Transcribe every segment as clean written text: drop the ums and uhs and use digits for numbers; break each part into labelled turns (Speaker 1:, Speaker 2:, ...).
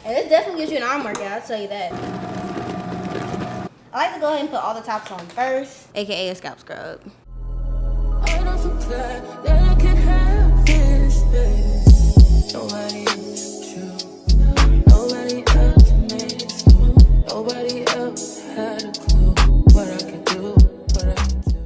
Speaker 1: And this definitely gives you an arm workout, I'll tell you that. I like to go ahead and put all the tops on first, aka a scalp scrub. I don't forget that I can have this, baby. Nobody else you. Nobody else makes you. Nobody else had a clue what I could do, what I could do.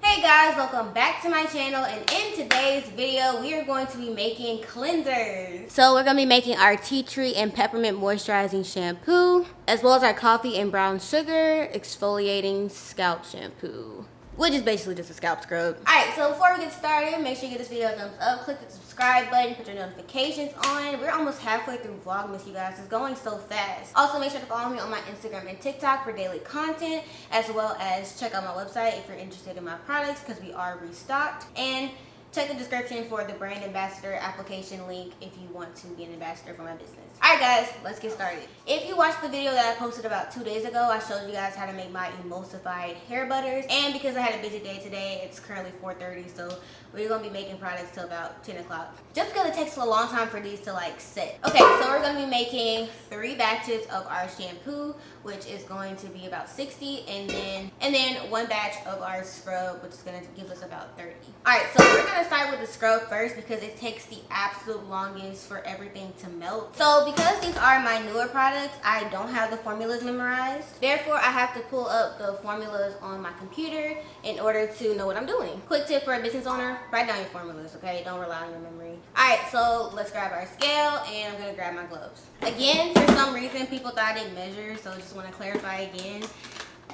Speaker 1: Hey guys, welcome back to my channel, and in today's video we are going to be making cleansers. So we're going to be making our tea tree and peppermint moisturizing shampoo, as well as our coffee and brown sugar exfoliating scalp shampoo, which is basically just a scalp scrub. Alright, so before we get started, make sure you give this video a thumbs up, click the subscribe button, put your notifications on. We're almost halfway through Vlogmas, you guys. It's going so fast. Also, make sure to follow me on my Instagram and TikTok for daily content, as well as check out my website if you're interested in my products, because we are restocked. And check the description for the brand ambassador application link if you want to be an ambassador for my business. Alright guys, let's get started. If you watched the video that I posted about 2 days ago, I showed you guys how to make my emulsified hair butters. And because I had a busy day today, it's currently 4:30, so we're going to be making products till about 10 o'clock. Just because it takes a long time for these to like set. Okay, so we're going to be making 3 batches of our shampoo, which is going to be about 60, and then 1 batch of our scrub, which is going to give us about 30. Alright, so we're going to start with the scrub first because it takes the absolute longest for everything to melt. So because these are my newer products, I don't have the formulas memorized. Therefore, I have to pull up the formulas on my computer in order to know what I'm doing. Quick tip for a business owner, write down your formulas, okay? Don't rely on your memory. Alright, so let's grab our scale, and I'm going to grab my gloves. Again, for some reason, people thought I didn't measure, so I just want to clarify again.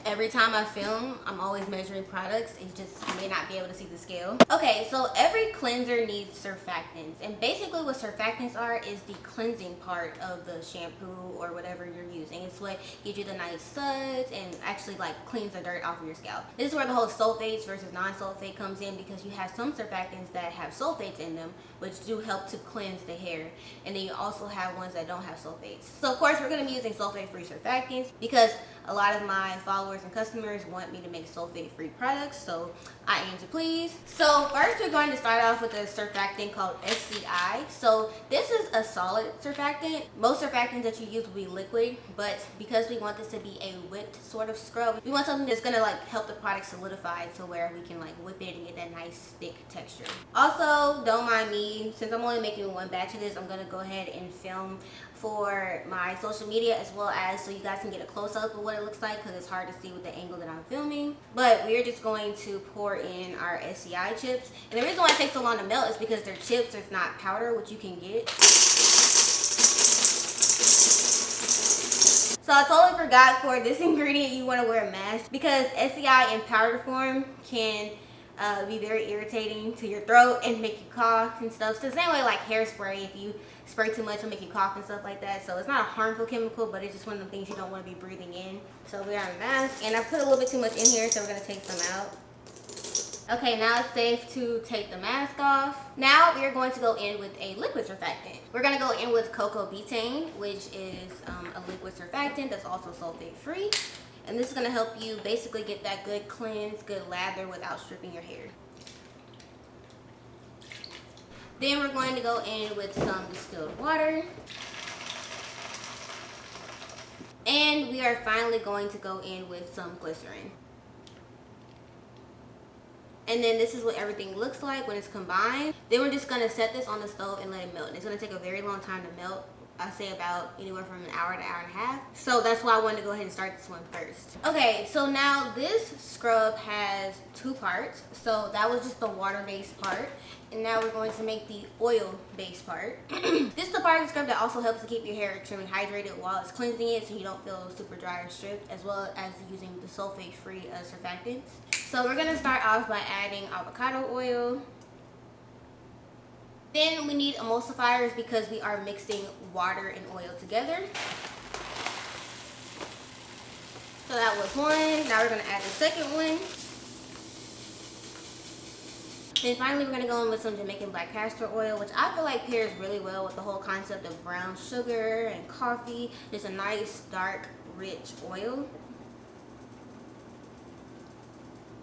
Speaker 1: Every time I film, I'm always measuring products. It just, you may not be able to see the scale. Okay, so every cleanser needs surfactants. And basically what surfactants are is the cleansing part of the shampoo or whatever you're using. It's what gives you the nice suds and actually like cleans the dirt off of your scalp. This is where the whole sulfates versus non-sulfate comes in, because you have some surfactants that have sulfates in them, which do help to cleanse the hair. And then you also have ones that don't have sulfates. So of course we're going to be using sulfate-free surfactants because a lot of my followers and customers want me to make sulfate-free products, so I aim to please. So first we're going to start off with a surfactant called SCI. So this is a solid surfactant. Most surfactants that you use will be liquid, but because we want this to be a whipped sort of scrub, we want something that's going to like help the product solidify to where we can like whip it and get that nice thick texture. Also, don't mind me, since I'm only making 1 batch of this, I'm going to go ahead and film for my social media as well as so you guys can get a close-up of what it looks like, because it's hard to see with the angle that I'm filming. But we're just going to pour in our SCI chips, and the reason why it takes so long to melt is because they're chips, it's not powder, which you can get. So I totally forgot, for this ingredient you want to wear a mask, because SCI in powder form can be very irritating to your throat and make you cough and stuff. So the same way like hairspray, if you spray too much, it'll make you cough and stuff like that. So it's not a harmful chemical, but it's just one of the things you don't want to be breathing in. So we are on a mask, and I put a little bit too much in here, so we're going to take some out. Okay, now it's safe to take the mask off. Now we are going to go in with a liquid surfactant. We're going to go in with cocoa betaine, which is a liquid surfactant that's also sulfate free. And this is going to help you basically get that good cleanse, good lather without stripping your hair. Then we're going to go in with some distilled water. And we are finally going to go in with some glycerin. And then this is what everything looks like when it's combined. Then we're just going to set this on the stove and let it melt. And it's going to take a very long time to melt. I say about anywhere from an hour to an hour and a half. So that's why I wanted to go ahead and start this one first. Okay, so now this scrub has 2 parts. So that was just the water-based part. And now we're going to make the oil-based part. This is the part of the scrub that also helps to keep your hair extremely hydrated while it's cleansing it, so you don't feel super dry or stripped, as well as using the sulfate-free surfactants. So we're going to start off by adding avocado oil. Then we need emulsifiers because we are mixing water and oil together. So that was one. Now we're going to add the second one. Then finally we're going to go in with some Jamaican black castor oil, which I feel like pairs really well with the whole concept of brown sugar and coffee. Just a nice, dark, rich oil.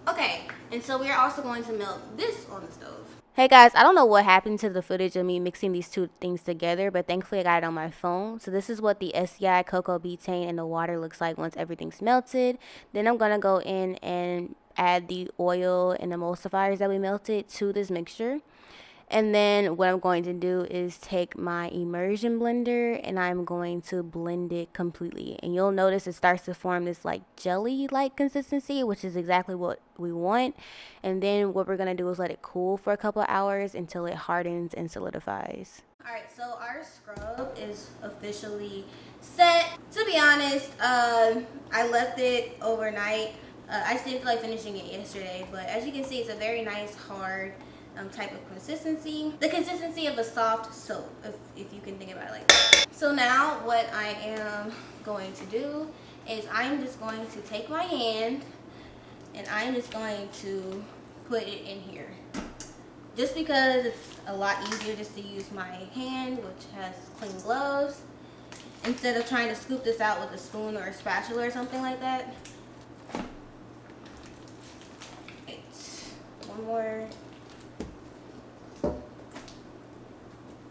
Speaker 1: Okay, and so we are also going to melt this on the stove. Hey guys, I don't know what happened to the footage of me mixing these two things together, but thankfully I got it on my phone. So this is what the SCI cocoa betaine and the water looks like once everything's melted. Then I'm going to go in and add the oil and emulsifiers that we melted to this mixture. And then what I'm going to do is take my immersion blender and I'm going to blend it completely. And you'll notice it starts to form this like jelly-like consistency, which is exactly what we want. And then what we're going to do is let it cool for a couple of hours until it hardens and solidifies. Alright, so our scrub is officially set. To be honest, I left it overnight. I just didn't feel like finishing it yesterday, but as you can see, it's a very nice, hard type of consistency. The consistency of a soft soap, if you can think about it like that. So now what I am going to do is I'm just going to take my hand and I'm just going to put it in here. Just because it's a lot easier just to use my hand, which has clean gloves, instead of trying to scoop this out with a spoon or a spatula or something like that. Right. One more.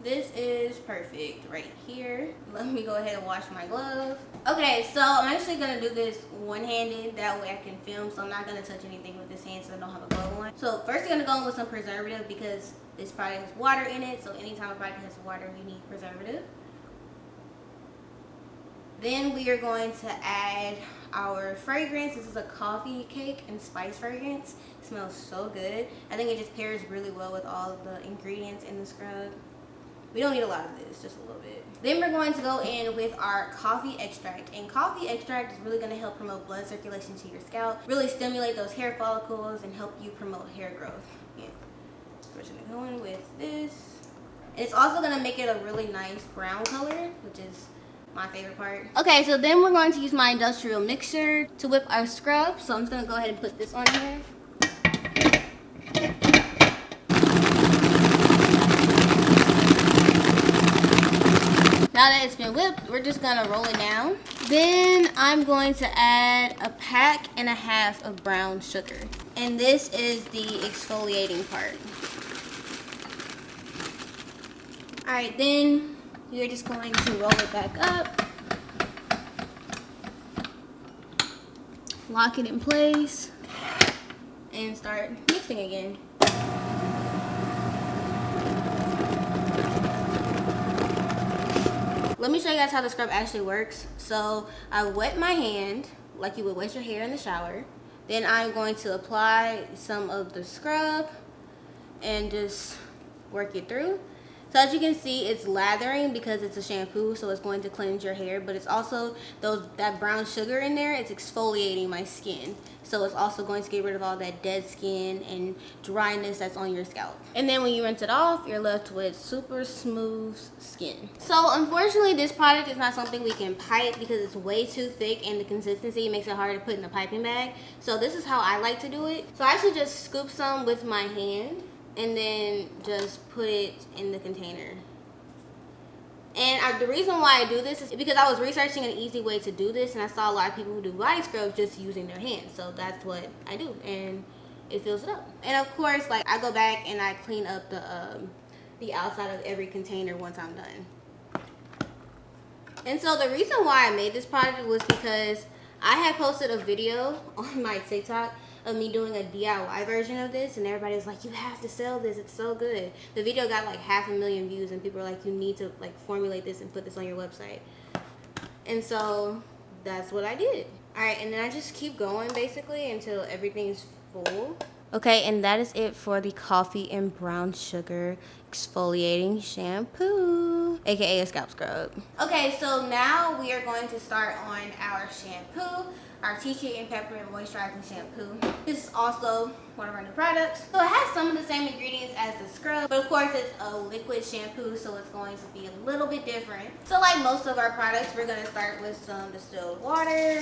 Speaker 1: This is perfect right here. Let me go ahead and wash my glove. Okay, so I'm actually gonna do this one-handed. That way I can film, so I'm not gonna touch anything with this hand so I don't have a glove on. So first I'm gonna go in with some preservative because this product has water in it. So anytime a product has water, you need preservative. Then we are going to add our fragrance. This is a coffee cake and spice fragrance. It smells so good. I think it just pairs really well with all of the ingredients in the scrub. We don't need a lot of this, just a little bit. Then we're going to go in with our coffee extract. And coffee extract is really going to help promote blood circulation to your scalp, really stimulate those hair follicles, and help you promote hair growth. Yeah. So we're just going to go in with this. And it's also going to make it a really nice brown color, which is my favorite part. Okay, so then we're going to use my industrial mixer to whip our scrub. So I'm just going to go ahead and put this on here. Now that it's been whipped, we're just gonna roll it down. Then I'm going to add a pack and a half of brown sugar. And this is the exfoliating part. All right, then you're just going to roll it back up. Lock it in place and start mixing again. Let me show you guys how the scrub actually works. So I wet my hand like you would wet your hair in the shower. Then I'm going to apply some of the scrub and just work it through. So as you can see, it's lathering because it's a shampoo, so it's going to cleanse your hair, but it's also that brown sugar in there, it's exfoliating my skin. So it's also going to get rid of all that dead skin and dryness that's on your scalp. And then when you rinse it off, you're left with super smooth skin. So unfortunately, this product is not something we can pipe because it's way too thick and the consistency makes it hard to put in the piping bag. So this is how I like to do it. So I actually just scoop some with my hand and then just put it in the container. And the reason why I do this is because I was researching an easy way to do this, and I saw a lot of people who do body scrubs just using their hands. So that's what I do, and it fills it up. And of course, like, I go back and I clean up the outside of every container once I'm done. And so the reason why I made this product was because I had posted a video on my TikTok of me doing a DIY version of this, and everybody was like, you have to sell this, it's so good. The video got like 500,000 views, and people were like, you need to like formulate this and put this on your website. And so that's what I did. All right, and then I just keep going basically until everything's full. Okay, and that is it for the coffee and brown sugar exfoliating shampoo, aka a scalp scrub. Okay, so now we are going to start on our shampoo, our tea tree and peppermint moisturizing shampoo. This is also one of our new products. So it has some of the same ingredients as the scrub, but of course it's a liquid shampoo, so it's going to be a little bit different. So like most of our products, we're going to start with some distilled water.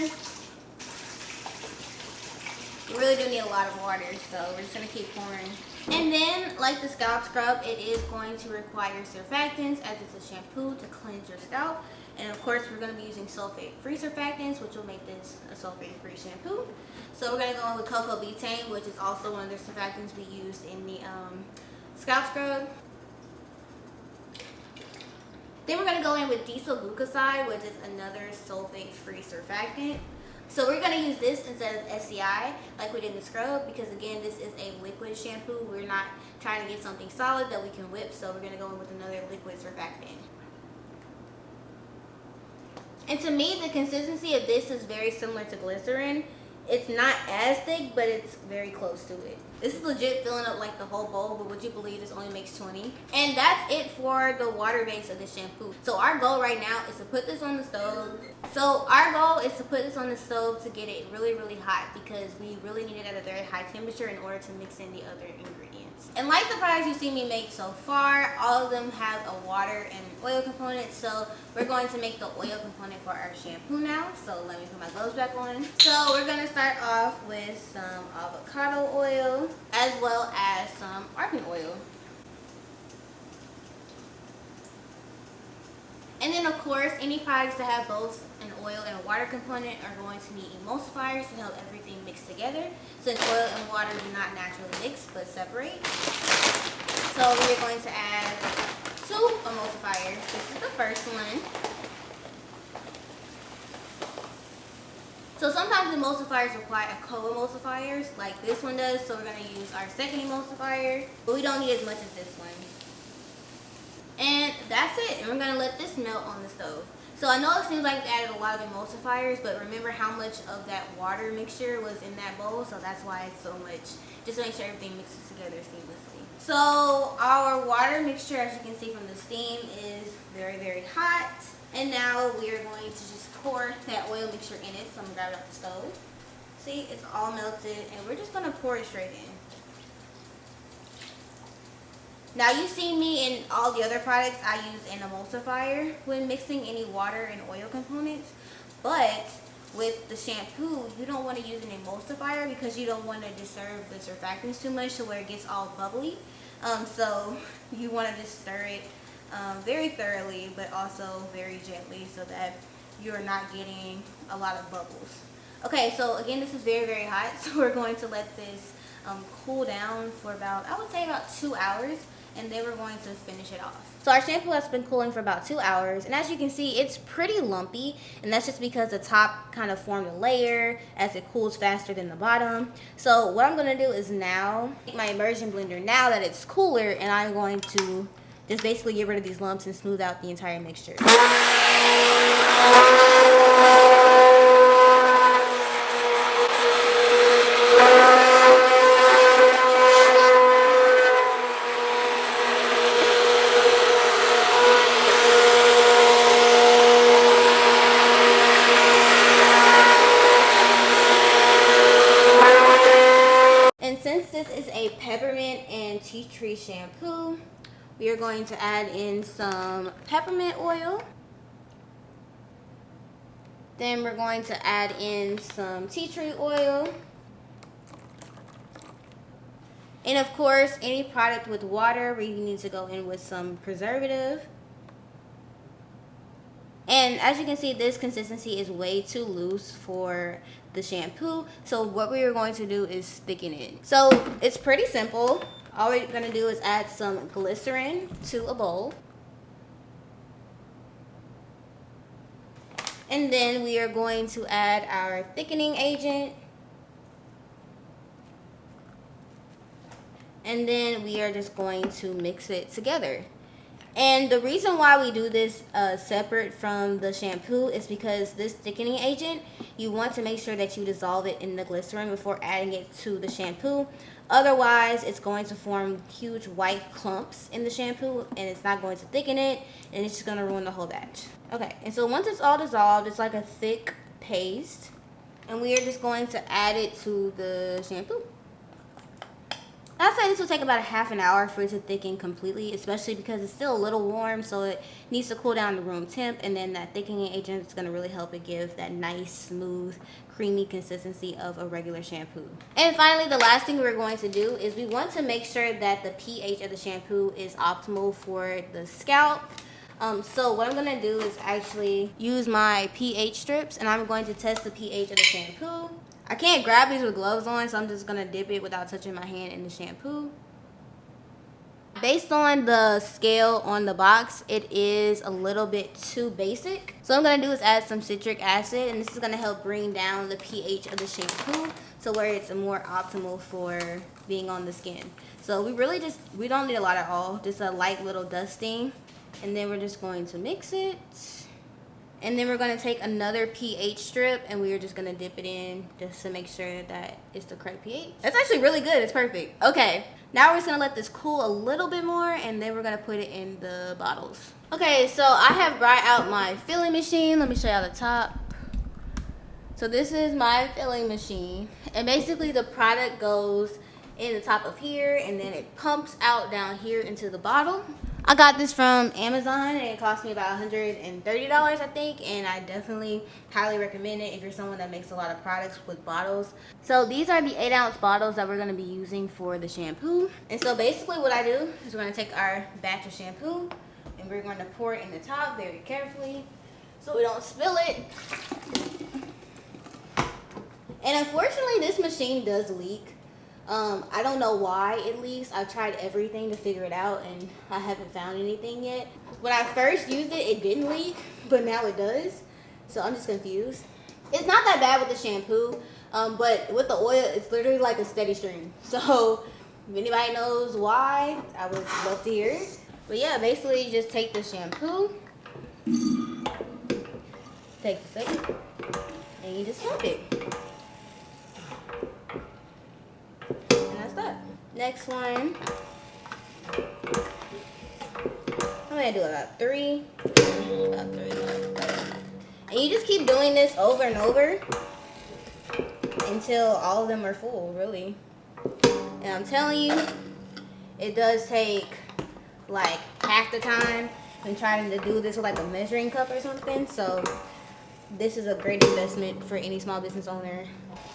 Speaker 1: You really do need a lot of water, so we're just going to keep pouring. And then, like the scalp scrub, it is going to require surfactants as it's a shampoo to cleanse your scalp. And of course, we're going to be using sulfate-free surfactants, which will make this a sulfate-free shampoo. So we're going to go in with cocoa betaine, which is also one of the surfactants we used in the scalp scrub. Then we're going to go in with diesel glucoside, which is another sulfate-free surfactant. So we're going to use this instead of SCI like we did in the scrub, because again, this is a liquid shampoo. We're not trying to get something solid that we can whip, so we're going to go in with another liquid surfactant. And to me, the consistency of this is very similar to glycerin. It's not as thick, but it's very close to it. This is legit filling up like the whole bowl, but would you believe this only makes 20? And that's it for the water base of the shampoo. So our goal right now is to put this on the stove. To get it really, really hot, because we really need it at a very high temperature in order to mix in the other ingredients. And like the products you see me make so far, all of them have a water and oil component. So we're going to make the oil component for our shampoo now. So let me put my gloves back on. So we're going to start off with some avocado oil as well as some argan oil. And then of course, any products that have both an oil and a water component are going to need emulsifiers to help everything mix together, since oil and water do not naturally mix but separate. So we're going to add 2 emulsifiers. This is the first one. So sometimes emulsifiers require co-emulsifiers like this one does, so we're going to use our second emulsifier, but we don't need as much as this one. And that's it, and we're going to let this melt on the stove. So I know it seems like we added a lot of emulsifiers, but remember how much of that water mixture was in that bowl, so that's why it's so much, just to make sure everything mixes together seamlessly. So our water mixture, as you can see from the steam, is very, very hot. And now we are going to just pour that oil mixture in it. So I'm going to grab it off the stove. See, it's all melted, and we're just going to pour it straight in. Now you see me in all the other products, I use an emulsifier when mixing any water and oil components. But with the shampoo, you don't want to use an emulsifier because you don't want to disturb the surfactants too much to where it gets all bubbly. So you want to just stir it very thoroughly, but also very gently, so that you're not getting a lot of bubbles. Okay, so again, this is very, very hot, so we're going to let this cool down for about, I would say about 2 hours, and then we're going to finish it off. So our shampoo has been cooling for about 2 hours, and as you can see, it's pretty lumpy, and that's just because the top kind of formed a layer as it cools faster than the bottom. So what I'm going to do is now take my immersion blender now that it's cooler, and I'm going to just basically get rid of these lumps and smooth out the entire mixture. And since this is a peppermint and tea tree shampoo, we are going to add in some peppermint oil. Then we're going to add in some tea tree oil. And of course, any product with water, we need to go in with some preservative. And as you can see, this consistency is way too loose for the shampoo. So what we are going to do is thicken it. So it's pretty simple. All we're going to do is add some glycerin to a bowl. And then we are going to add our thickening agent. And then we are just going to mix it together. And the reason why we do this separate from the shampoo is because this thickening agent, you want to make sure that you dissolve it in the glycerin before adding it to the shampoo. Otherwise, it's going to form huge white clumps in the shampoo, and it's not going to thicken it, and it's just going to ruin the whole batch. Okay, and so once it's all dissolved, it's like a thick paste, and we are just going to add it to the shampoo. I'd say this will take about a half an hour for it to thicken completely, especially because it's still a little warm, so it needs to cool down to room temp, and then that thickening agent is going to really help it give that nice, smooth, creamy consistency of a regular shampoo. And finally, the last thing we're going to do is we want to make sure that the pH of the shampoo is optimal for the scalp. So what I'm going to do is actually use my pH strips, and I'm going to test the pH of the shampoo. I can't grab these with gloves on, so I'm just going to dip it without touching my hand in the shampoo. Based on the scale on the box, it is a little bit too basic. So what I'm gonna do is add some citric acid, and this is gonna help bring down the pH of the shampoo so where it's more optimal for being on the skin. So we don't need a lot at all, just a light little dusting. And then we're just going to mix it. And then we're gonna take another pH strip and we're just gonna dip it in just to make sure that it's the correct pH. That's actually really good, it's perfect. Okay, now we're just gonna let this cool a little bit more and then we're gonna put it in the bottles. Okay, so I have brought out my filling machine. Let me show y'all the top. So this is my filling machine. And basically the product goes in the top of here and then it pumps out down here into the bottle. I got this from Amazon and it cost me about $130, I think, and I definitely highly recommend it if you're someone that makes a lot of products with bottles. So these are the 8-ounce bottles that we're going to be using for the shampoo. And so basically what I do is we're going to take our batch of shampoo and we're going to pour it in the top very carefully so we don't spill it. And unfortunately this machine does leak. I don't know why it leaks. I've tried everything to figure it out and I haven't found anything yet. When I first used it, it didn't leak, but now it does. So I'm just confused. It's not that bad with the shampoo, but with the oil, it's literally like a steady stream. So if anybody knows why, I would love to hear it. But yeah, basically you just take the shampoo, take the second, and you just pump it. Next one, I'm gonna do about three. And you just keep doing this over and over until all of them are full, really. And I'm telling you, it does take like half the time when trying to do this with like a measuring cup or something. So this is a great investment for any small business owner.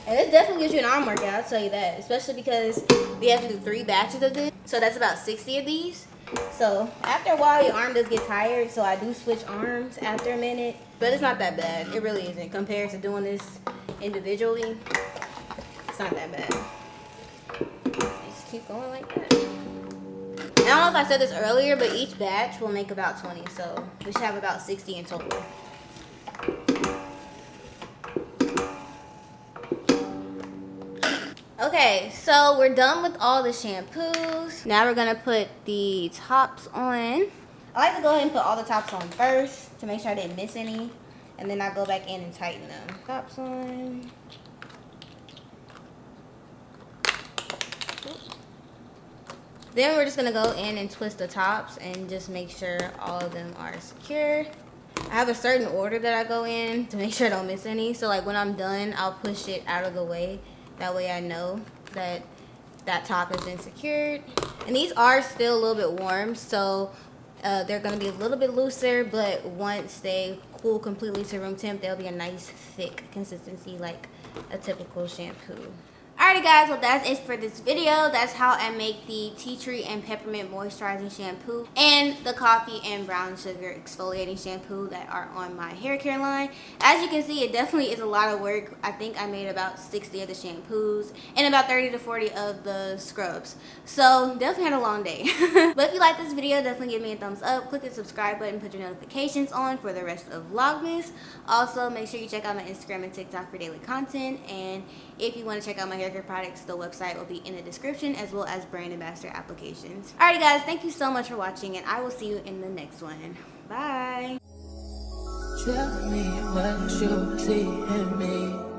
Speaker 1: And this definitely gives you an arm workout, I'll tell you that. Especially because we have to do 3 batches of this. So that's about 60 of these. So after a while, your arm does get tired. So I do switch arms after a minute. But it's not that bad. It really isn't. Compared to doing this individually, it's not that bad. Just keep going like that. I don't know if I said this earlier, but each batch will make about 20. So we should have about 60 in total. Okay, so we're done with all the shampoos. Now we're gonna put the tops on. I like to go ahead and put all the tops on first to make sure I didn't miss any. And then I go back in and tighten them. Tops on. Then we're just gonna go in and twist the tops and just make sure all of them are secure. I have a certain order that I go in to make sure I don't miss any. So like when I'm done, I'll push it out of the way. That way I know that that top has been secured. And these are still a little bit warm, so they're going to be a little bit looser, but once they cool completely to room temp, they'll be a nice thick consistency like a typical shampoo. Alrighty guys, well that's it for this video. That's how I make the tea tree and peppermint moisturizing shampoo and the coffee and brown sugar exfoliating shampoo that are on my hair care line. As you can see, it definitely is a lot of work. I think I made about 60 of the shampoos and about 30 to 40 of the scrubs. So definitely had a long day. But if you like this video, definitely give me a thumbs up. Click the subscribe button, put your notifications on for the rest of Vlogmas. Also, make sure you check out my Instagram and TikTok for daily content. And if you want to check out my hair care products, the website will be in the description, as well as brand ambassador applications. Alrighty guys, thank you so much for watching, and I will see you in the next one. Bye.
Speaker 2: Tell me what you see in me.